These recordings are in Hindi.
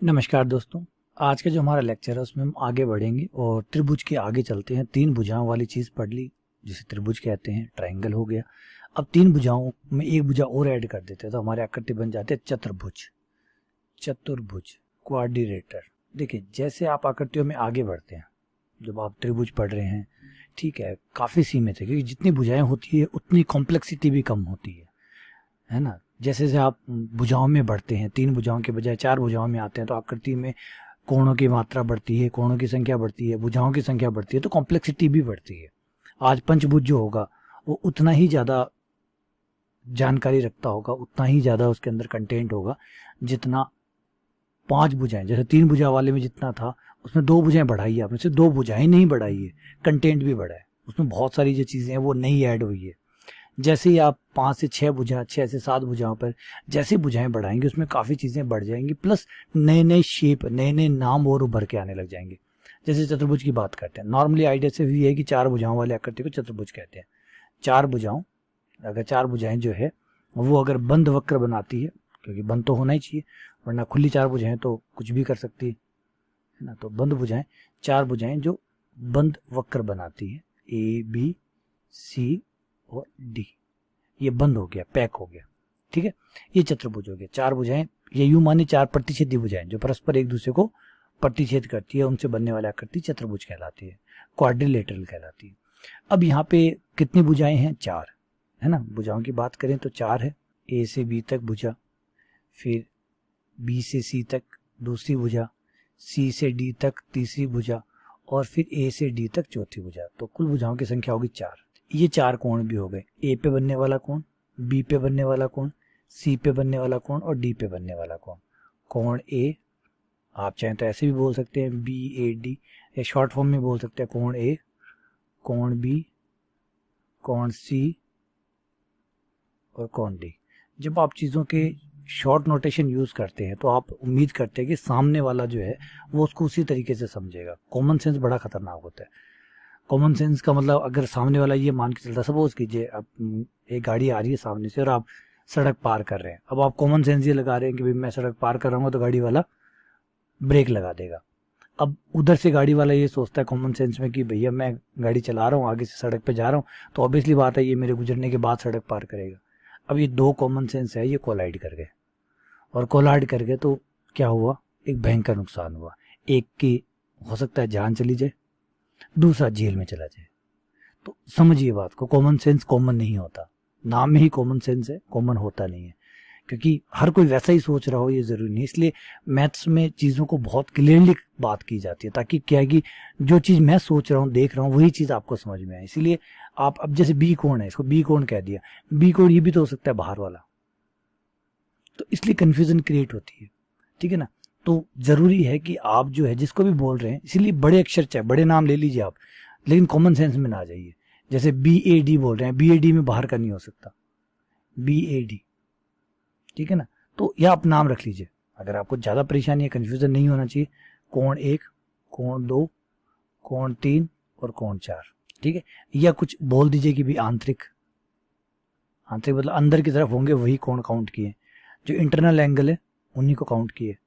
नमस्कार दोस्तों। आज का जो हमारा लेक्चर है उसमें हम आगे बढ़ेंगे और त्रिभुज के आगे चलते हैं। तीन भुजाओं वाली चीज़ पढ़ ली जिसे त्रिभुज कहते हैं, ट्रायंगल हो गया। अब तीन भुजाओं में एक भुजा और ऐड कर देते हैं तो हमारे आकृति बन जाते हैं चतुर्भुज, चतुर्भुज, क्वाड्रिलेटरल। देखिए जैसे आप आकृतियों में आगे बढ़ते हैं, जब आप त्रिभुज पढ़ रहे हैं, ठीक है, काफ़ी सीमित है क्योंकि जितनी भुजाएं होती है उतनी कॉम्प्लेक्सिटी भी कम होती है ना। जैसे जैसे आप भुजाओं में बढ़ते हैं, तीन भुजाओं के बजाय चार भुजाओं में आते हैं तो आकृति में कोणों की मात्रा बढ़ती है, कोणों की संख्या बढ़ती है, भुजाओं की संख्या बढ़ती है, तो कॉम्प्लेक्सिटी भी बढ़ती है। आज पंचभुज जो होगा वो उतना ही ज़्यादा जानकारी रखता होगा, उतना ही ज़्यादा उसके अंदर कंटेंट होगा जितना पांच भुजाएं, जैसे तीन भुजा वाले में जितना था उसमें दो भुजाएं बढ़ाई है आपने, सिर्फ दो भुजाएं नहीं बढ़ाई है, कंटेंट भी बढ़ा है, उसमें बहुत सारी जो चीज़ें हैं वो नई ऐड हुई है। जैसे ही आप 5 से 6 भुजा, 6 से 7 भुजाओं पर जैसे भुजाएं बढ़ाएंगे उसमें काफ़ी चीज़ें बढ़ जाएंगी, प्लस नए नए शेप, नए नए नाम और उभर के आने लग जाएंगे। जैसे चतुर्भुज की बात करते हैं, नॉर्मली आइडिया से भी है कि चार भुजाओं वाले आकृति को चतुर्भुज कहते हैं। चार भुजाओं, अगर चार भुजाएं जो है वो अगर बंद वक्र बनाती है, क्योंकि बंद तो होना ही चाहिए वरना खुली चार भुजाएं तो कुछ भी कर सकती है ना। तो बंद भुजाएं, चार भुजाएं जो बंद वक्र बनाती है, ए बी सी और डी, ये बंद हो गया, पैक हो गया, ठीक है, ये चतुर्भुज हो गया। चार भुजाएं, ये यूं मानी चार प्रतिच्छेदी भुजाएं जो परस्पर एक दूसरे को प्रतिच्छेद करती है, उनसे बनने वाली आकृति चतुर्भुज कहलाती है, क्वाड्रिलेटरल कहलाती है। अब यहाँ पे कितनी भुजाएं हैं? चार, है ना। भुजाओं की बात करें तो चार है, ए से बी तक भुजा, फिर बी से सी तक दूसरी भुजा, सी से डी तक तीसरी भुजा और फिर ए से डी तक चौथी भुजा। तो कुल भुजाओं की संख्या होगी चार। ये चार कोण भी हो गए, ए पे बनने वाला कोण, बी पे बनने वाला कोण, सी पे बनने वाला कोण और डी पे बनने वाला कोण। कोण ए, आप चाहें तो ऐसे भी बोल सकते हैं बी ए डी, या शॉर्ट फॉर्म में बोल सकते हैं कोण ए, कोण बी, कोण सी और कोण डी। जब आप चीज़ों के शॉर्ट नोटेशन यूज़ करते हैं तो आप उम्मीद करते हैं कि सामने वाला जो है वो उसको उसी तरीके से समझेगा। कॉमन सेंस बड़ा खतरनाक होता है। कॉमन सेंस का मतलब, अगर सामने वाला ये मान के चलता, सपोज कीजिए अब एक गाड़ी आ रही है सामने से और आप सड़क पार कर रहे हैं, अब आप कॉमन सेंस ये लगा रहे हैं कि भाई मैं सड़क पार कर रहा हूँ तो गाड़ी वाला ब्रेक लगा देगा। अब उधर से गाड़ी वाला ये सोचता है कॉमन सेंस में कि भैया मैं गाड़ी चला रहा हूँ, आगे से सड़क पे जा रहा हूँ, तो ऑब्वियसली बात है ये मेरे गुजरने के बाद सड़क पार करेगा। अब ये दो कॉमन सेंस है, ये कोलाइड कर गए, और कोलाइड कर गए तो क्या हुआ? एक भयंकर नुकसान हुआ। एक की हो सकता है जान चली जाए, दूसरा जेल में चला जाए। तो समझिए बात को, कॉमन सेंस कॉमन नहीं होता, नाम में ही कॉमन सेंस है, कॉमन होता नहीं है, क्योंकि हर कोई वैसा ही सोच रहा हो ये जरूरी नहीं। इसलिए मैथ्स में चीज़ों को बहुत क्लियरली बात की जाती है, ताकि क्या है कि जो चीज़ मैं सोच रहा हूँ, देख रहा हूँ, वही चीज़ आपको समझ में आए। इसीलिए आप, अब जैसे बी कोण है, इसको बी कोण कह दिया, बी कोण ये भी तो हो सकता है बाहर वाला, तो इसलिए कन्फ्यूजन क्रिएट होती है, ठीक है ना। तो जरूरी है कि आप जो है जिसको भी बोल रहे हैं, इसीलिए बड़े अक्षर चाहे बड़े नाम ले लीजिए आप, लेकिन कॉमन सेंस में ना आ जाइए। जैसे बी ए डी बोल रहे हैं, बी ए डी में बाहर का नहीं हो सकता, बी ए डी, ठीक है ना। तो यह आप नाम रख लीजिए, अगर आपको ज़्यादा परेशानी है, कन्फ्यूजन नहीं होना चाहिए। कोण एक, कोण दो, कोण तीन और कोण चार, ठीक है। या कुछ बोल दीजिए कि भी आंतरिक, आंतरिक मतलब अंदर की तरफ होंगे वही कोण काउंट किए, जो इंटरनल एंगल है उन्हीं को काउंट किए,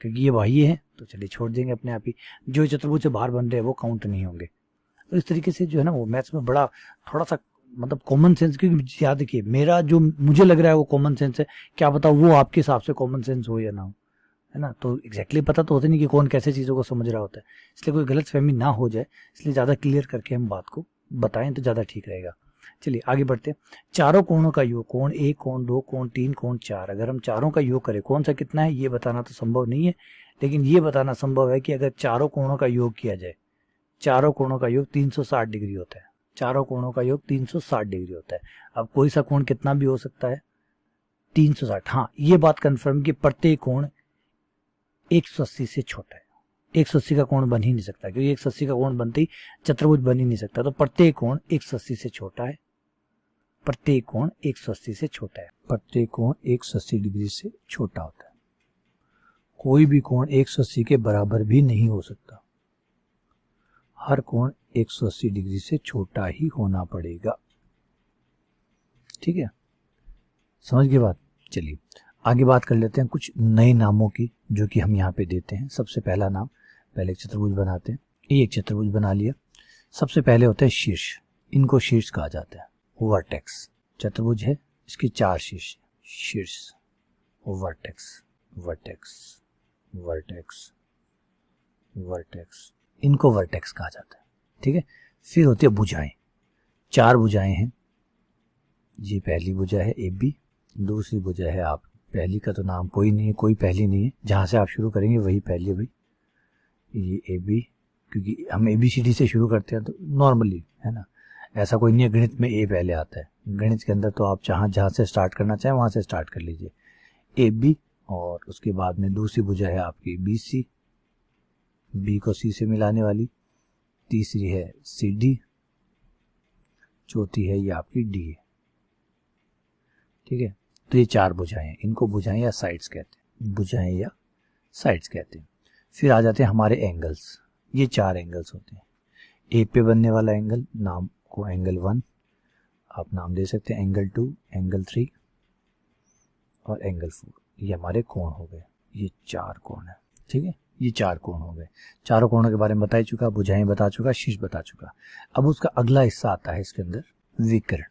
क्योंकि ये बाह्य है तो चलिए छोड़ देंगे अपने आप ही, जो चतुर्भुज से बाहर बन रहे हैं वो काउंट नहीं होंगे। तो इस तरीके से जो है ना वो मैथ्स में बड़ा थोड़ा सा मतलब कॉमन सेंस, क्योंकि याद रखिए मेरा जो मुझे लग रहा है वो कॉमन सेंस है, क्या पता वो आपके हिसाब से कॉमन सेंस हो या ना हो, है ना। तो एग्जैक्टली पता तो होता नहीं कि कौन कैसे चीज़ों को समझ रहा होता है, इसलिए कोई गलत फहमी ना हो जाए, इसलिए ज़्यादा क्लियर करके हम बात को बताएं तो ज़्यादा ठीक रहेगा। चलिए आगे बढ़ते हैं। चारों कोणों का योग, कोण एक, कोण दो, कोण तीन, कोण चार, अगर हम चारों का योग करें कौन सा कितना है ये बताना तो संभव नहीं है, लेकिन ये बताना संभव है कि अगर चारों कोणों का योग किया जाए, चारों कोणों का योग 360 डिग्री होता है, चारों कोणों का योग 360 डिग्री होता है। अब कोई सा कोण कितना भी हो सकता है, 360, हाँ ये बात कंफर्म कि प्रत्येक कोण 180 से छोटा है। 180 का कोण बन ही नहीं सकता, क्योंकि 180 का कोण बनते ही चतुर्भुज बन ही नहीं सकता, तो प्रत्येक कोण 180 से छोटा है, प्रत्येक कोण 180 से छोटा है, प्रत्येक कोण 180 डिग्री से छोटा होता है। कोई भी कोण 180 के बराबर भी नहीं हो सकता, हर कोण 180 डिग्री से छोटा ही होना पड़ेगा, ठीक है, समझ गए बात। चलिए आगे बात कर लेते हैं कुछ नए नामों की जो कि हम यहाँ पे देते हैं। सबसे पहला नाम, पहले एक चतुर्भुज बनाते हैं। ये एक चतुर्भुज बना लिया। सबसे पहले होता है शीर्ष, इनको शीर्ष कहा जाता है, वर्टेक्स। चतुर्भुज है, इसके 4 शीर्ष, शीर्ष, वर्टेक्स, वर्टेक्स, वर्टेक्स, वर्टेक्स, इनको वर्टेक्स कहा जाता है। ठीक है। फिर होती है भुजाएं, 4 भुजाएं हैं। ये पहली भुजा है ए बी, दूसरी भुजा है, आप पहली का तो नाम कोई नहीं है, कोई पहली नहीं है, जहां से आप शुरू करेंगे वही पहली भाई, ये ए बी, क्योंकि हम ए बी सी डी से शुरू करते हैं तो नॉर्मली, है ना, ऐसा कोई नहीं है गणित में ए पहले आता है। गणित के अंदर तो आप जहां से स्टार्ट करना चाहें वहां से स्टार्ट कर लीजिए, ए बी, और उसके बाद में दूसरी भुजा है आपकी बी सी, बी को सी से मिलाने वाली, तीसरी है सी डी, चौथी है ये आपकी डी है। ठीक है। तो ये 4 भुजाएं हैं, इनको भुजाएं या साइड्स कहते हैं, भुजाएं या साइड्स कहते हैं। फिर आ जाते हैं हमारे एंगल्स। ये 4 एंगल्स होते हैं। ए पे बनने वाला एंगल, नाम को एंगल 1 आप नाम दे सकते हैं, एंगल 2, एंगल 3 और एंगल 4। ये हमारे कोण हो गए, ये 4 कोण है। ठीक है, ये 4 कोण हो गए। चारों कोणों के बारे में बता ही चुका, भुजाएं बता चुका, शीर्ष बता चुका। अब उसका अगला हिस्सा आता है इसके अंदर, विकर्ण।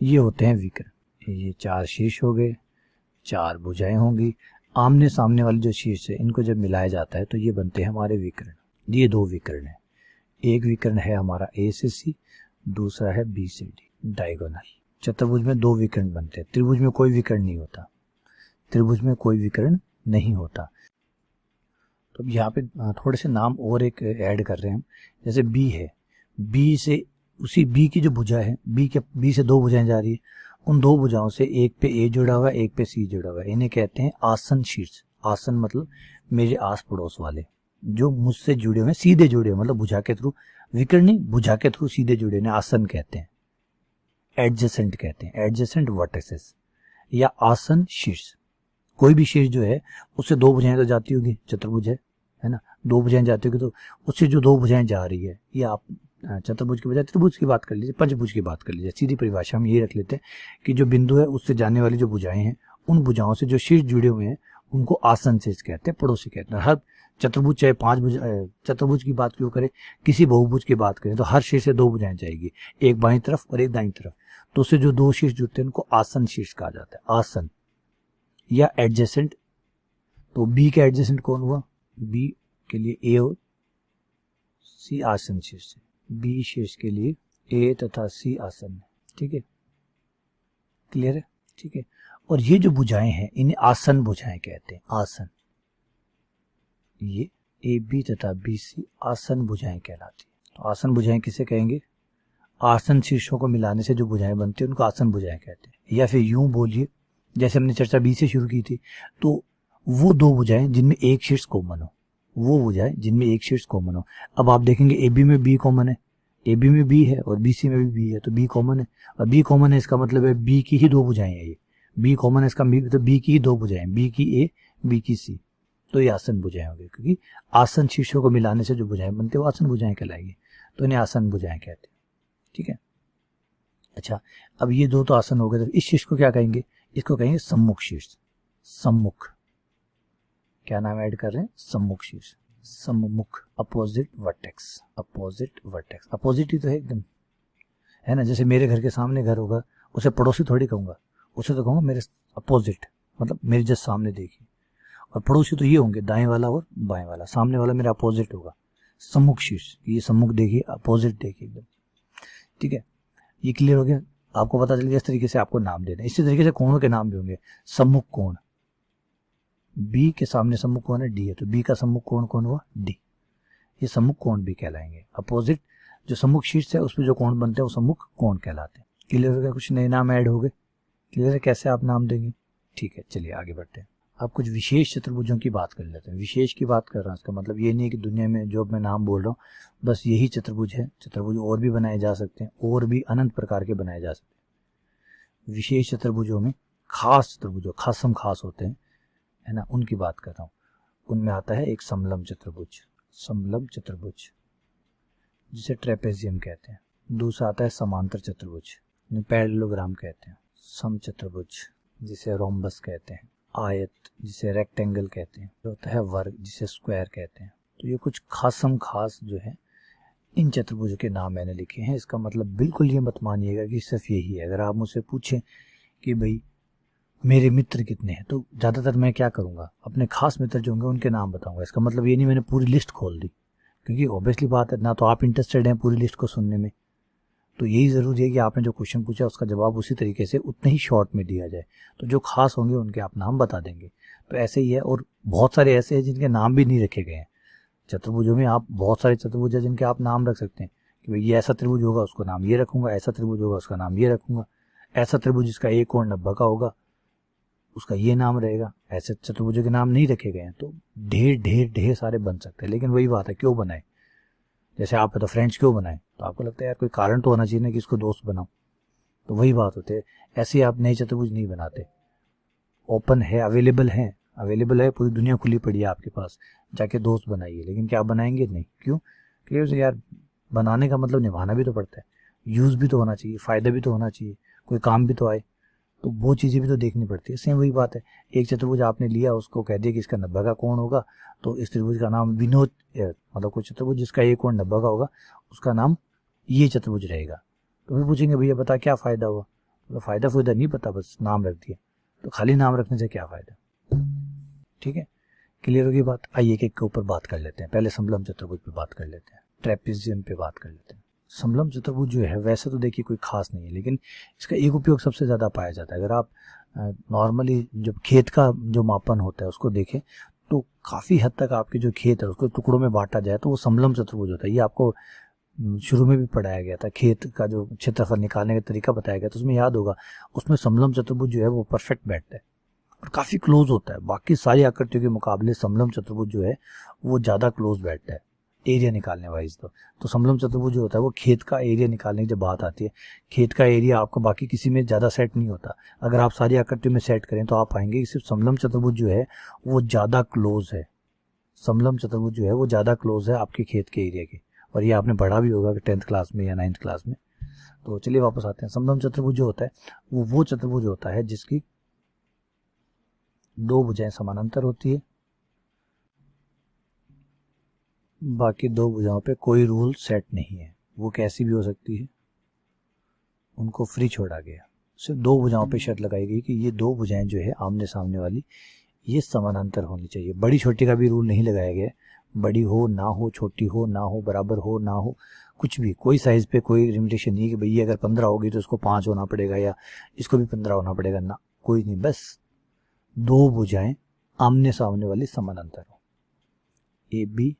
ये होते हैं विकर्ण। ये 4 शीर्ष हो गए, 4 भुजाएं होंगी। आमने सामने वाले जो शीर्ष है इनको जब मिलाया जाता है तो ये बनते हैं हमारे विकर्ण। ये 2 विकर्ण है। एक विकर्ण है हमारा ए से सी, दूसरा है बी से डी, डायगोनल। चतुर्भुज में 2 विकर्ण बनते हैं, त्रिभुज में कोई विकर्ण नहीं होता, त्रिभुज में कोई विकर्ण नहीं होता। तो अब यहाँ पे थोड़े से नाम और एक ऐड कर रहे हैं हम। जैसे बी है, बी से उसी बी की जो भुजा है, बी से 2 भुजाएं जा रही है, उन 2 भुजाओं से एक पे ए जुड़ा हुआ है, एक पे सी जुड़ा हुआ है, इन्हें कहते हैं आसन शीर्ष। आसन मतलब मेरे आस पड़ोस वाले, जो मुझसे जुड़े हुए हैं, सीधे जुड़े हुए, मतलब भुजा के थ्रू, विकर्ण नहीं, भुजा के थ्रू सीधे जुड़े हैं, आसन कहते हैं, एडजेसेंट कहते हैं, एडजेसेंट वर्टिसेस या आसन शीर्ष। कोई भी शीर्ष जो है उससे 2 भुजाएं तो जाती होगी, चतुर्भुज है ना, 2 भुजाएं जाती होगी, तो उससे जो 2 भुजाएं जा रही है, ये आप चतुर्भुज की बजाय त्रिभुज की बात कर लीजिए, पंचभुज की बात कर लीजिए। सीधी परिभाषा हम ये रख लेते हैं कि जो बिंदु है उससे जाने वाली जो भुजाएं हैं, उन भुजाओं से जो शीर्ष जुड़े हुए हैं उनको आसन शीर्ष कहते हैं, पड़ोसी कहते हैं। हर चतुर्भुज, चाहे 5 भुज, चतुर्भुज की बात क्यों करें, किसी बहुभुज की बात करें तो हर शीर्ष से 2 भुजाएं जाएगी, एक बाईं तरफ और एक दाईं तरफ, तो उससे जो 2 शीर्ष जुड़ते हैं उनको आसन शीर्ष कहा जाता है, आसन या एडजेसेंट। तो बी का एडजेसेंट कौन हुआ, बी के लिए ए और सी आसन शीर्ष है, बी शीर्ष के लिए ए तथा सी आसन है। ठीक है, क्लियर है। ठीक है, और ये जो भुजाएं हैं इन्हें आसन भुजाएं कहते हैं, आसन। ये ए बी तथा बी सी आसन भुजाएं कहलाती है। तो आसन भुजाएं किसे कहेंगे, आसन शीर्षों को मिलाने से जो भुजाएं बनती है उनको आसन भुजाएं कहते हैं। या फिर यूं बोलिए, जैसे हमने चर्चा बी से शुरू की थी, तो वो 2 भुजाएं जिनमें एक शीर्ष कॉमन हो, वो भुजाएं जिनमें एक शीर्ष कॉमन हो। अब आप देखेंगे ए बी में बी कॉमन है, ए बी में बी है और बी सी में भी बी है, तो बी कॉमन है, और बी कॉमन है इसका मतलब है बी की ही 2 भुजाएं हैं। ये बी कॉमन है इसका तो बी की ही 2 भुजाएं, बी की ए, बी की सी, तो ये आसन भुजाएं होगी, क्योंकि आसन शीर्षों को मिलाने से जो भुजाएं बनती है वो आसन भुजाएं कहलाएगी, तो इन्हें आसन भुजाएं कहते हैं। ठीक है, अच्छा, अब ये 2 तो आसन हो गए, तो इस शीर्ष को क्या कहेंगे, इसको कहेंगे सम्मुख शीर्ष। सम्मुख, क्या नाम ऐड कर रहे हैं, सम्मुख शीर्ष, सम्मुख, opposite vertex, opposite vertex, opposite ही तो है एकदम, है ना। जैसे मेरे घर के सामने घर होगा, उसे पड़ोसी थोड़ी कहूंगा, उसे तो कहूंगा मेरे अपोजिट, मतलब मेरे जस्ट सामने देखिए। और पड़ोसी तो ये होंगे दाएं वाला और बाएं वाला, सामने वाला मेरा अपोजिट होगा, सम्मुख शीर्ष। ये सम्मुख देखिए, अपोजिट देखिए एकदम। ठीक है, ये क्लियर हो गया, आपको पता चल गया इस तरीके से आपको नाम देना है। इसी तरीके से कोणों के नाम भी होंगे, सम्मुख कोण, बी के सामने सम्मुख कोण है डी है, तो बी का सम्मुख कोण कौन हुआ, डी, ये सम्मुख कोण भी कहलाएंगे। अपोजिट जो सम्मुख शीर्ष है उस पर जो कोण बनते हैं वो सम्मुख कोण कहलाते हैं। क्लियर हो गया, कुछ नए नाम ऐड हो गए, क्लियर है कैसे आप नाम देंगे। ठीक है, चलिए आगे बढ़ते हैं। अब कुछ विशेष चतुर्भुजों की बात कर लेते हैं। विशेष की बात कर रहा हूँ, इसका मतलब ये नहीं कि दुनिया में जो मैं नाम बोल रहा हूँ बस यही चतुर्भुज है, चतुर्भुज और भी बनाए जा सकते हैं, और भी अनंत प्रकार के बनाए जा सकते हैं। विशेष चतुर्भुजों में खास चतुर्भुजों, खासम खास होते हैं, है ना, उनकी बात कर रहा हूँ। उनमें आता है एक समलंब चतुर्भुज, समलंब चतुर्भुज जिसे ट्रेपेजियम कहते हैं। दूसरा आता है समांतर चतुर्भुज, पैरेललोग्राम कहते हैं। सम चतुर्भुज जिसे रोम्बस कहते हैं। आयत जिसे रेक्टेंगल कहते हैं, होता है वर्ग जिसे स्क्वायर कहते हैं। तो ये कुछ खास जो है इन चतुर्भुजों के नाम मैंने लिखे हैं। इसका मतलब बिल्कुल ये मत मानिएगा कि सिर्फ यही है। अगर आप मुझसे पूछें कि भाई मेरे मित्र कितने हैं, तो ज़्यादातर मैं क्या करूँगा, अपने खास मित्र जो होंगे उनके नाम बताऊँगा। इसका मतलब ये नहीं मैंने पूरी लिस्ट खोल दी, क्योंकि ऑब्वियसली बात है ना तो आप इंटरेस्टेड हैं पूरी लिस्ट को सुनने में। तो यही ज़रूरी है कि आपने जो क्वेश्चन पूछा उसका जवाब उसी तरीके से उतने ही शॉर्ट में दिया जाए। तो जो खास होंगे उनके आप नाम बता देंगे। तो ऐसे ही है, और बहुत सारे ऐसे हैं जिनके नाम भी नहीं रखे गए हैं। चतुर्भुजों में आप बहुत सारे चतुर्भुज हैं जिनके आप नाम रख सकते हैं कि भाई ये ऐसा त्रिभुज होगा उसको नाम ये रखूंगा, ऐसा त्रिभुज होगा उसका नाम ये रखूंगा, ऐसा त्रिभुज जिसका एक कोण 90 का होगा उसका ये नाम रहेगा। ऐसे चतुर्भुजों के नाम नहीं रखे गए हैं। तो ढेर सारे बन सकते हैं। लेकिन वही बात है, क्यों बनाए? जैसे आप तो फ्रेंड्स क्यों बनाए, तो आपको लगता है यार कोई कारण तो होना चाहिए ना कि इसको दोस्त बनाओ। तो वही बात होती है। ऐसे आप नए चतुर्भुज नहीं बनाते। ओपन है, अवेलेबल है, पूरी दुनिया खुली पड़ी है आपके पास, जाके दोस्त बनाइए। लेकिन क्या बनाएंगे? नहीं। क्यों? क्योंकि यार बनाने का मतलब निभाना भी तो पड़ता है, यूज़ भी तो होना चाहिए, फ़ायदा भी तो होना चाहिए, कोई काम भी तो आए। तो वो चीज़ें भी तो देखनी पड़ती है। सेम वही बात है, एक चतुर्भुज आपने लिया, उसको कह दिया कि इसका 90 का कोण होगा, तो इस त्रिभुज का नाम विनोद, मतलब कोई चतुर्भुज जिसका एक कोण 90 का होगा उसका नाम ये चतुर्भुज रहेगा। तो फिर पूछेंगे भैया बता क्या फ़ायदा हुआ? तो फ़ायदा नहीं पता, बस नाम रख दिया। तो खाली नाम रखने से क्या फ़ायदा? ठीक है, क्लियर होगी बात। आइए एक के ऊपर बात कर लेते हैं। पहले समलम चतुर्भुज पे बात कर लेते हैं, ट्रेपेजियम पे बात कर लेते हैं। समलम चतुर्भुज जो है वैसे तो देखिए कोई खास नहीं है, लेकिन इसका एक उपयोग सबसे ज़्यादा पाया जाता है। अगर आप नॉर्मली जब खेत का जो मापन होता है उसको देखें तो काफ़ी हद तक आपके जो खेत है उसको टुकड़ों में बांटा जाए तो वो समलम चतुर्भुज होता है। ये आपको शुरू में भी पढ़ाया गया था, खेत का जो क्षेत्रफल निकालने का तरीका बताया गया, तो उसमें याद होगा उसमें समलम चतुर्भुज जो है वो परफेक्ट बैठता है और काफ़ी क्लोज होता है। बाकी सारी आकृतियों के मुकाबले समलम चतुर्भुज जो है वो ज़्यादा क्लोज बैठता है एरिया निकालने वाइज। तो समलम चतुर्भुज जो होता है वो खेत का एरिया निकालने की जब बात आती है, खेत का एरिया आपका बाकी किसी में ज़्यादा सेट नहीं होता। अगर आप सारी आकृतियों में सेट करें तो आप पाएंगे कि सिर्फ समलम चतुर्भुज जो है वो ज़्यादा क्लोज है। समलम चतुर्भुज जो है वो ज़्यादा क्लोज है आपके खेत के एरिया के, और ये आपने पढ़ा भी होगा 10th क्लास में या 9th क्लास में। तो चलिए वापस आते हैं। समलम चतुर्भुज जो होता है वो चतुर्भुज होता है जिसकी दो भुजाएं समानांतर होती है, बाकी दो भुजाओं पे कोई रूल सेट नहीं है, वो कैसी भी हो सकती है, उनको फ्री छोड़ा गया। सिर्फ दो भुजाओं पे शर्त लगाई गई कि ये दो भुजाएं जो है आमने सामने वाली ये समानांतर होनी चाहिए। बड़ी छोटी का भी रूल नहीं लगाया गया, बड़ी हो ना हो, छोटी हो ना हो, बराबर हो ना हो, कुछ भी, कोई साइज पे कोई लिमिटेशन नहीं है कि भाई अगर 15 होगी तो इसको 5 होना पड़ेगा या इसको भी 15 होना पड़ेगा, ना, कोई नहीं। बस दो भुजाएं आमने सामने वाली समानांतर हो, ए बी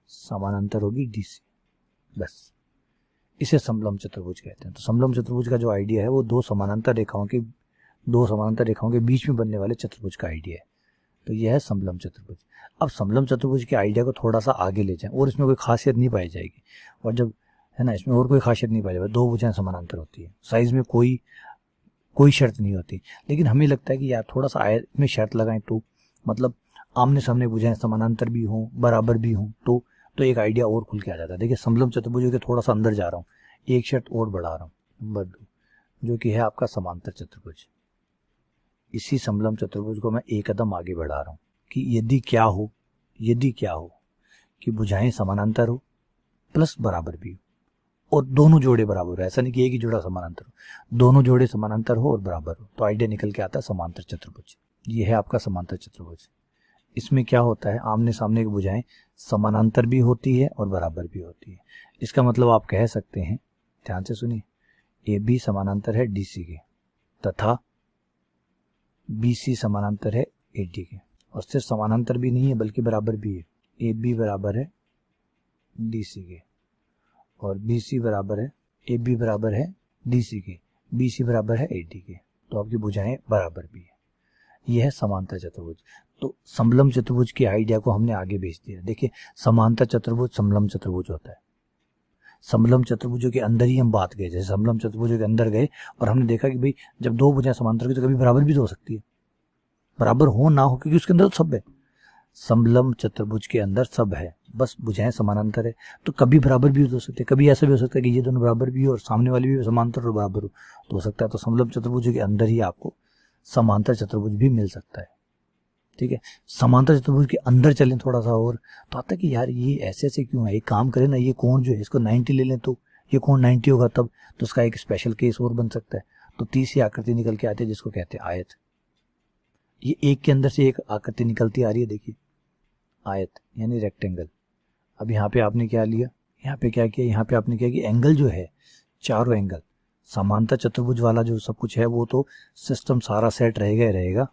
समानांतर होगी डी सी, बस इसे समलम चतुर्भुज कहते हैं। तो समलम चतुर्भुज का जो आइडिया है वो दो समानांतर रेखाओं के बीच में बनने वाले चतुर्भुज का आइडिया है। तो यह है समलम चतुर्भुज। अब समलम चतुर्भुज के आइडिया को थोड़ा सा आगे ले जाएं, और इसमें कोई खासियत नहीं पाई जाएगी, और जब है ना इसमें और कोई खासियत नहीं पाई जाएगी। दो भुजाएं समानांतर होती है, साइज में कोई शर्त नहीं होती, लेकिन हमें लगता है कि यार थोड़ा सा आयत में शर्त लगाएं तो मतलब आमने सामने भुजाएं समानांतर भी हों बराबर भी हों तो एक आइडिया और खुल के आ जाता है। देखिए समलम चतुर्भुज के थोड़ा सा अंदर जा रहा हूँ, एक शर्त और बढ़ा रहा हूँ, नंबर 2, जो कि है आपका समांतर चतुर्भुज। इसी समलम चतुर्भुज को मैं एक कदम आगे बढ़ा रहा हूँ कि यदि क्या हो कि भुजाएं समानांतर हो प्लस बराबर भी हो और दोनों जोड़े बराबर हो। ऐसा नहीं कि एक ही जोड़ा समानांतर हो, दोनों जोड़े समानांतर हो और बराबर हो, तो आइडिया निकल के आता है समांतर चतुर्भुज। ये है आपका समांतर चतुर्भुज। इसमें क्या होता है, आमने सामने की भुजाएं समानांतर भी होती है और बराबर भी होती है। इसका मतलब आप कह सकते हैं, ध्यान से सुनिए, ए बी समानांतर है डी सी के तथा बी सी समानांतर है ए डी के, और सिर्फ समानांतर भी नहीं है बल्कि बराबर भी है। ए बी बराबर है डी सी के और बी सी बराबर है, ए बी बराबर है डी सी के, बी सी बराबर है ए डी के, तो आपकी भुजाएं बराबर भी है। यह है समांतर चतुर्भुज। तो समलम चतुर्भुज के आइडिया को हमने आगे भेज दिया। देखिए समांतर चतुर्भुज समलम चतुर्भुज होता है। समलम चतुर्भुजों के अंदर ही हम बात गए, जैसे समलम चतुर्भुजों के अंदर गए और हमने देखा कि भाई जब दो भुजाएं समांतर की तो कभी बराबर भी तो हो सकती है, बराबर हो ना हो, क्योंकि उसके अंदर तो सब है। समलम चतुर्भुज के अंदर सब है, बस भुजाएं समानांतर है, तो कभी बराबर भी हो सकते हैं, कभी ऐसा भी हो सकता है कि ये दोनों बराबर भी हो और सामने वाली भी समांतर और बराबर हो, तो हो सकता है। तो समलम चतुर्भुज के अंदर ही आपको समांतर चतुर्भुज भी मिल सकता है। ठीक है। समांतर चतुर्भुज के अंदर चलें थोड़ा सा और, तो आता है कि यार ये ऐसे ऐसे क्यों है, एक काम करें ना, ये कोण जो है इसको 90 ले लें तो ये कोण 90 होगा, तब तो उसका एक स्पेशल केस और बन सकता है। तो तीसरी आकृति निकल के आती है जिसको कहते हैं आयत। ये एक के अंदर से एक आकृति निकलती आ रही है, देखिए आयत यानी रेक्टेंगल। अब यहाँ पे आपने क्या लिया, यहाँ पे क्या किया, यहाँ पे आपने क्या किया, एंगल जो है, चारों एंगल समांतर चतुर्भुज वाला जो सब कुछ है वो तो सिस्टम सारा सेट रहेगा ही रहेगा,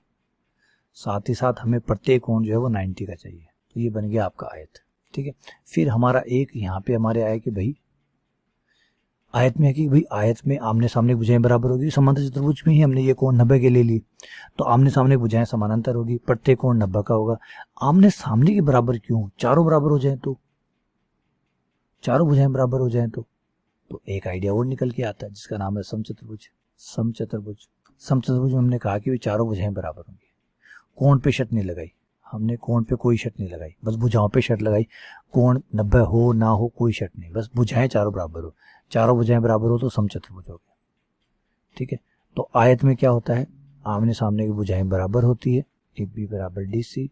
साथ ही साथ हमें प्रत्येक कोण जो है वो 90 का चाहिए। तो ये बन गया आपका आयत, ठीक है। फिर हमारा एक यहाँ पे हमारे आया कि भाई आयत में है कि भाई आयत में आमने सामने भुजाएं बराबर होगी, समांतर चतुर्भुज में ही हमने ये कोण 90 के ले ली, तो आमने सामने भुजाएं समानांतर होगी, प्रत्येक कोण 90 का होगा। आमने सामने के बराबर क्यों, चारों बराबर हो जाए तो, चारों भुजाएं बराबर हो जाए तो एक आइडिया और निकल के आता है जिसका नाम है समचतुर्भुज। समचतुर्भुज, समचतुर्भुज में हमने कहा कि भाई चारों भुजाएं बराबर होंगी, कोण पे शर्त नहीं लगाई हमने, कोण पे कोई शर्त नहीं लगाई, बस भुजाओं पे शर्त लगाई, कोण 90 हो ना हो कोई शर्त नहीं, बस भुजाएं चारों बराबर हो, चारों भुजाएं बराबर हो तो समचतुर्भुज हो गया, ठीक है। तो आयत में क्या होता है, आमने सामने की भुजाएं बराबर होती है, ए बी बराबर डी सी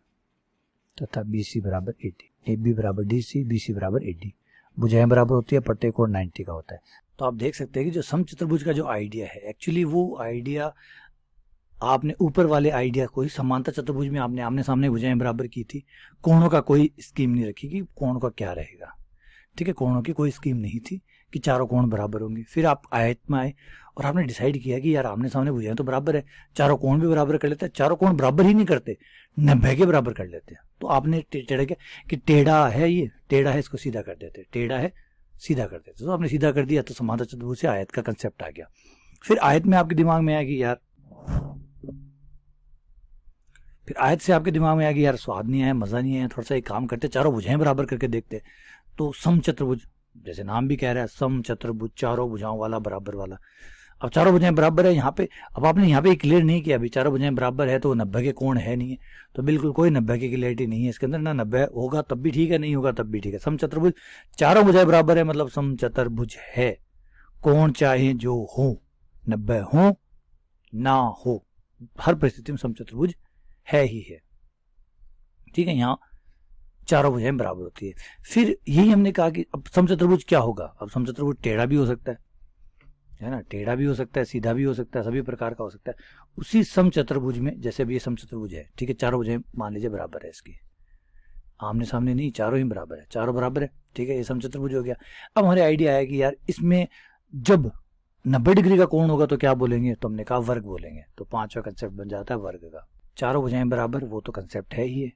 तथा बी सी बराबर ए डी, ए बी बराबर डी सी, बी सी बराबर ए डी, भुजाएं बराबर होती है, प्रत्येक कोण 90 का होता है। तो आप देख सकते हैं कि जो समचतुर्भुज का जो आइडिया है, एक्चुअली वो आइडिया आपने ऊपर वाले आइडिया को ही समांतर चतुर्भुज में आपने आमने सामने भुजाएं बराबर की थी, कोणों का कोई स्कीम नहीं रखी कि कोण का क्या रहेगा, ठीक है, कोणों की कोई स्कीम नहीं थी कि चारों कोण बराबर होंगे। फिर आप आयत में आए और आपने डिसाइड किया कि यार आमने सामने भुजाएं तो बराबर है, चारों कोण भी बराबर कर लेते हैं, चारों कोण बराबर ही नहीं करते, 90 के बराबर कर लेते हैं। तो आपने टेढ़ा क्या कि टेढ़ा है, ये टेढ़ा है, इसको सीधा कर देते, टेढ़ा है सीधा कर देते, तो आपने सीधा कर दिया, तो समांतर चतुर्भुज से आयत का कंसेप्ट आ गया। फिर आयत में आपके दिमाग में आया कि यार, फिर आयत से आपके दिमाग में आया कि यार स्वाद नहीं आया, मजा नहीं आया, थोड़ा सा एक काम करते, चारों भुजाएं बराबर करके देखते। तो समचतुर्भुज, जैसे नाम भी कह रहा है समचतुर्भुज, चारों भुजाओं वाला बराबर वाला। अब चारों भुजाएं बराबर है यहाँ पे, अब आपने यहाँ पे क्लियर नहीं किया अभी चारों भुजाएं बराबर है तो 90 के कोण है नहीं है, तो बिल्कुल कोई 90 की क्लियरिटी नहीं है इसके अंदर, ना 90 होगा तब भी ठीक है, नहीं होगा तब भी ठीक है। समचतुर्भुज चारों भुजाएं बराबर है मतलब समचतुर्भुज है, कोण चाहे जो हो, 90 हो ना हो, हर परिस्थिति में समचतुर्भुज है ही है, ठीक है। यहाँ चारों भुजाएं बराबर होती है। फिर यही हमने कहा कि अब समचतुर्भुज क्या होगा, अब समचतुर्भुज टेढ़ा भी हो सकता है ना, टेढ़ा भी हो सकता है, सीधा भी हो सकता है, सभी प्रकार का हो सकता है। उसी समचतुर्भुज में जैसे अभी ये समचतुर्भुज है, ठीक है, चारों भुजाएं मान लीजिए बराबर है, इसकी आमने सामने नहीं, चारों ही बराबर है, चारों बराबर है, ठीक है, ये समचतुर्भुज हो गया। अब हमारे आइडिया आया कि यार इसमें जब 90 डिग्री का कोण होगा तो क्या बोलेंगे, तो हमने कहा वर्ग बोलेंगे, तो 5वां कंसेप्ट बन जाता है वर्ग का। चारों भुजाएं बराबर वो तो कंसेप्ट है ही है,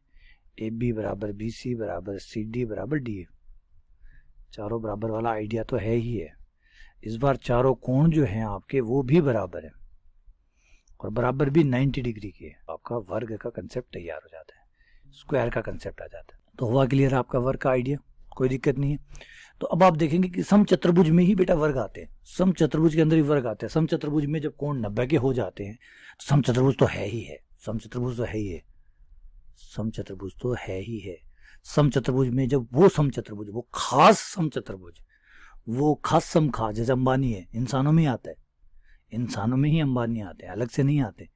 ए बी बराबर बी सी बराबर सी डी बराबर डी ए, चारों बराबर वाला आइडिया तो है ही है। इस बार चारों कोण जो हैं आपके वो भी बराबर है और बराबर भी 90 डिग्री के, आपका वर्ग का कंसेप्ट तैयार हो जाता है, स्क्वायर का कंसेप्ट आ जाता है। तो हुआ क्लियर आपका वर्ग का आइडिया, कोई दिक्कत नहीं है। तो अब आप देखेंगे कि समचतुर्भुज में ही बेटा वर्ग आते हैं, समचतुर्भुज के अंदर ही वर्ग आते हैं। समचतुर्भुज में जब कोण 90 के हो जाते हैं तो समचतुर्भुज तो है ही है, समचतुर्भुज तो है ही है, समचतुर्भुज तो है ही है। समचतुर्भुज में जब वो समचतुर्भुज, वो खास समचतुर्भुज, वो खास सम खास, जैसे अंबानी है, इंसानों में ही आता है, इंसानों में ही अंबानी आते हैं, अलग से नहीं आते,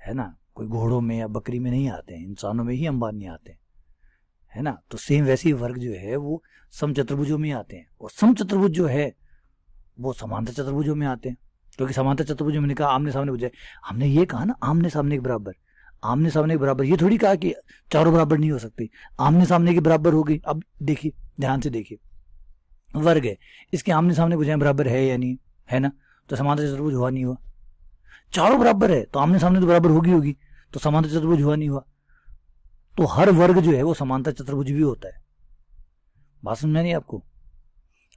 है ना, कोई घोड़ों में या बकरी में नहीं आते हैं, इंसानों में ही अंबानी आते हैं, है ना। तो सेम वैसे ही वर्ग जो है वो समचतुर्भुजों में आते हैं, और समचतुर्भुज जो है वो समांतर चतुर्भुजों में आते हैं, क्योंकि समांतर चतुर्भुज में कहा आमने सामने भुजाएं, हमने ये कहा ना आमने सामने के बराबर, आमने सामने के बराबर, ये थोड़ी कहा कि चारों बराबर नहीं हो सकती, आमने सामने के बराबर हो गई। अब देखिए ध्यान से देखिए, वर्ग है, इसके आमने सामने भुजाएं बराबर है या नहीं, है ना, तो समांतर चतुर्भुज हुआ नहीं हुआ। चारों बराबर है तो आमने सामने तो बराबर होगी, तो समांतर चतुर्भुज हुआ नहीं हुआ। तो हर वर्ग जो है वो समांतर चतुर्भुज भी होता है, बात समझ में नहीं आपको।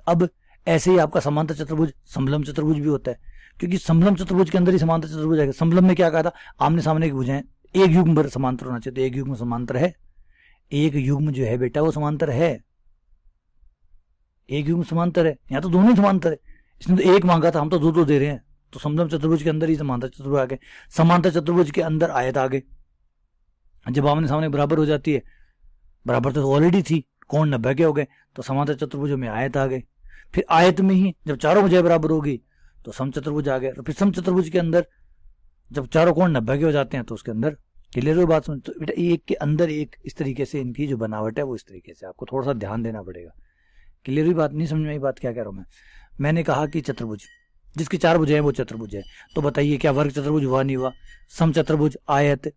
अब ऐसे ही आपका समांतर चतुर्भुज समलम चतुर्भुज भी होता है, क्योंकि समलम चतुर्भुज के अंदर ही समांतर चतुर्भुज आएगा। समलम में क्या कहा था, आमने सामने की भुजाएं एक युग्म पर समांतर होना चाहिए, तो एक युग्म समांतर है, एक युग्म जो है बेटा वो समांतर है, एक युग्म समांतर है, यहाँ तो दोनों ही समांतर है, इसने तो एक मांगा था, हम तो दो दे रहे हैं, तो समलम चतुर्भुज के अंदर ही समांतर चतुर्भुज आ गए, समांतर चतुर्भुज के अंदर आयत आ गए। जब आमने सामने बराबर हो जाती है, बराबर तो ऑलरेडी थी, कोण 90 के हो गए, तो समांतर चतुर्भुजों में आयत आ गए। फिर आयत में ही जब चारों भुजाएं बराबर होगी तो समचतुर्भुज आ गए, तो फिर समचतुर्भुज के अंदर जब चारों कोण 90 के हो जाते हैं तो उसके अंदर क्लियर हो बात समझ? तो बेटा एक के अंदर एक इस तरीके से इनकी जो बनावट है वो इस तरीके से, आपको थोड़ा सा ध्यान देना पड़ेगा। क्लियर हुई बात? नहीं समझ में आई बात क्या कह रहा हूँ मैं? मैंने कहा कि चतुर्भुज जिसकी 4 भुजाएं वो चतुर्भुज है, तो बताइए क्या वर्ग चतुर्भुज हुआ नहीं हुआ? सम चतुर्भुज, आयत,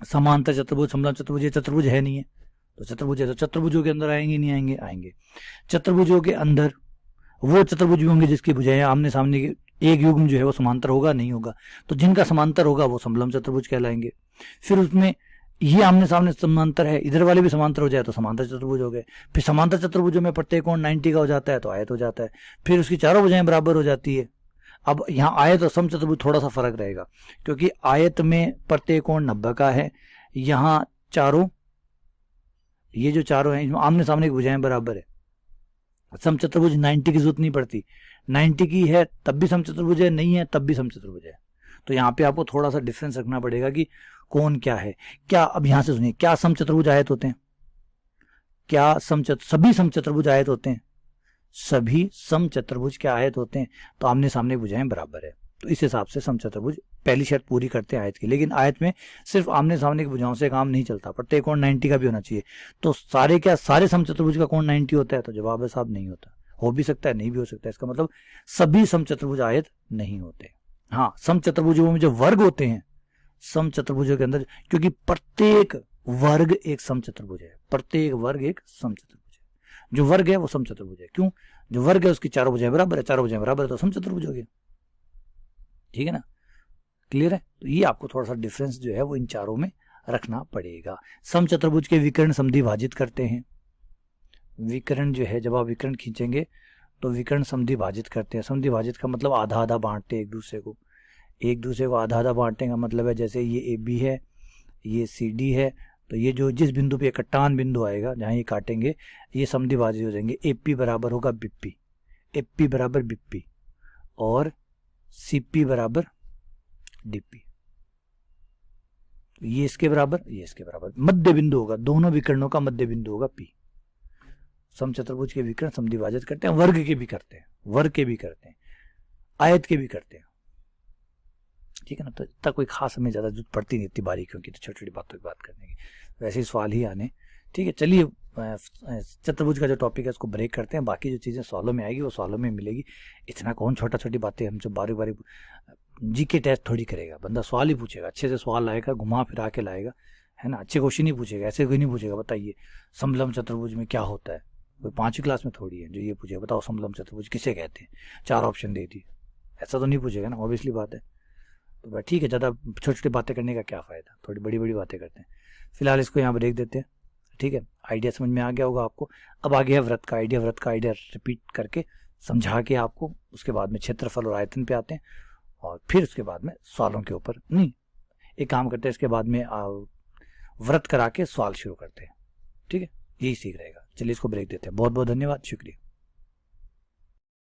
समांतर चतुर्भुज, समलंब चतुर्भुज, ये चतुर्भुज है नहीं है, तो चतुर्भुज है, तो चतुर्भुजों के अंदर आएंगे नहीं आएंगे? आएंगे। चतुर्भुजों के अंदर वो चतुर्भुज भी होंगे जिसकी भुजाएं आमने सामने के, एक युग्म जो है वो समांतर होगा नहीं होगा, तो जिनका समांतर होगा वो समलंब चतुर्भुज कहलाएंगे। फिर उसमें ये आमने सामने समांतर है, इधर वाले भी समांतर हो जाए तो समांतर चतुर्भुज हो गए। फिर समांतर चतुर्भुजों में प्रत्येक कोण 90 का हो जाता है तो आयत हो जाता है। फिर उसकी चारों भुजाएं बराबर हो जाती है। अब यहाँ आयत और सम चतुर्भुज थोड़ा सा फर्क रहेगा, क्योंकि आयत में प्रत्येक कोण 90 का है, यहाँ चारों, ये जो चारों हैं आमने सामने की भुजाएं बराबर है। सम चतुर्भुज 90 की जरूरत नहीं पड़ती, 90 की है तब भी सम चतुर्भुज है, नहीं है तब भी सम चतुर्भुज है। तो यहाँ पे आपको थोड़ा सा डिफरेंस रखना पड़ेगा कि कौन क्या है क्या। अब यहां से सुनिए, क्या सम चतुर्भुज आयत होते हैं? क्या सभी सम चतुर्भुज आयत होते हैं? सभी सम चतुर्भुज क्या आयत होते हैं? तो आमने सामने भुजाएं बराबर है, तो इस हिसाब से सम चतुर्भुज पहली शर्त पूरी करते हैं आयत की। लेकिन आयत में सिर्फ आमने सामने की भुजाओं से काम नहीं चलता, प्रत्येक कोण 90 का भी होना चाहिए। तो सारे सम चतुर्भुज का कोण 90 होता है? तो जवाब है साहब नहीं होता। हो भी सकता है, नहीं भी हो सकता है। इसका मतलब सभी सम चतुर्भुज आयत नहीं होते। हाँ, सम चतुर्भुजों में जो वर्ग होते हैं, सम चतुर्भुजों के अंदर, क्योंकि प्रत्येक वर्ग एक सम चतुर्भुज है, प्रत्येक वर्ग एक सम चतुर्भुज है। जो वर्ग है वो सम चतुर्भुज है। क्यों? जो वर्ग है उसकी चारों भुजाएं बराबर है, चारों भुजाएं बराबर है तो सम चतुर्भुज हो गया। ठीक है ना? क्लियर है? तो ये आपको थोड़ा सा डिफरेंस जो है वो इन चारों में रखना पड़ेगा। सम चतुर्भुज के विकर्ण समद्वि भाजित करते हैं। विकर्ण जो है, जब आप विकर्ण खींचेंगे तो विकर्ण समद्वि भाजित करते हैं। समद्वि भाजित का मतलब आधा आधा बांटते हैं एक दूसरे को। एक दूसरे को आधा आधा बांटने का मतलब है, जैसे ये ए बी है, ये सी डी है, तो ये जो जिस बिंदु पे कटान बिंदु आएगा जहां ये काटेंगे, ये समद्वि भाजित हो जाएंगे। एपी बराबर होगा बीपी, एपी बराबर बीपी, और सीपी बराबर डीपी। ये इसके बराबर, ये इसके बराबर। मध्य बिंदु होगा, दोनों विकर्णों का मध्य बिंदु होगा पी। सम चतुर्भुज के विकर्ण समद्वि भाजित करते हैं, वर्ग के भी करते हैं, वर्ग के भी करते हैं, आयत के भी करते हैं। ठीक है ना? तो इतना कोई खास हमें ज्यादा जरूरत पड़ती नहीं इतनी बारीकियों की, तो छोटी छोटी बातों की बात करने की, वैसे ही सवाल ही आने। ठीक है, चलिए चतुर्भुज का जो टॉपिक है उसको ब्रेक करते हैं। बाकी जो चीजें सवालों में आएगी वो सवालों में मिलेगी। इतना कौन छोटा छोटी बातें हम जो बारी बारी जीके टेस्ट थोड़ी करेगा, बंदा सवाल ही पूछेगा, अच्छे से सवाल लाएगा, घुमा फिरा के लाएगा, है ना? अच्छे क्वेश्चन ही पूछेगा, ऐसे कोई नहीं पूछेगा बताइए समलंब चतुर्भुज में क्या होता है। कोई 5वीं क्लास में थोड़ी है जो ये पूछेगा बताओ समलंब चतुर्भुज किसे कहते हैं, 4 ऑप्शन दे दी, ऐसा तो नहीं पूछेगा ना, ऑब्वियसली बात है। तो भाई ठीक है, ज़्यादा छोटी छोटी बातें करने का क्या फ़ायदा, थोड़ी बड़ी बड़ी बातें करते हैं। फिलहाल इसको यहाँ ब्रेक देते हैं। ठीक है, आइडिया समझ में आ गया होगा आपको। अब आगे है व्रत का आइडिया। व्रत का आइडिया रिपीट करके समझा के आपको, उसके बाद में क्षेत्रफल और आयतन पे आते हैं, और फिर उसके बाद में सवालों के ऊपर नहीं, एक काम करते हैं, इसके बाद में व्रत करा के सवाल शुरू करते हैं। ठीक है, यही सीख रहेगा। चलिए इसको ब्रेक देते हैं। बहुत बहुत धन्यवाद, शुक्रिया।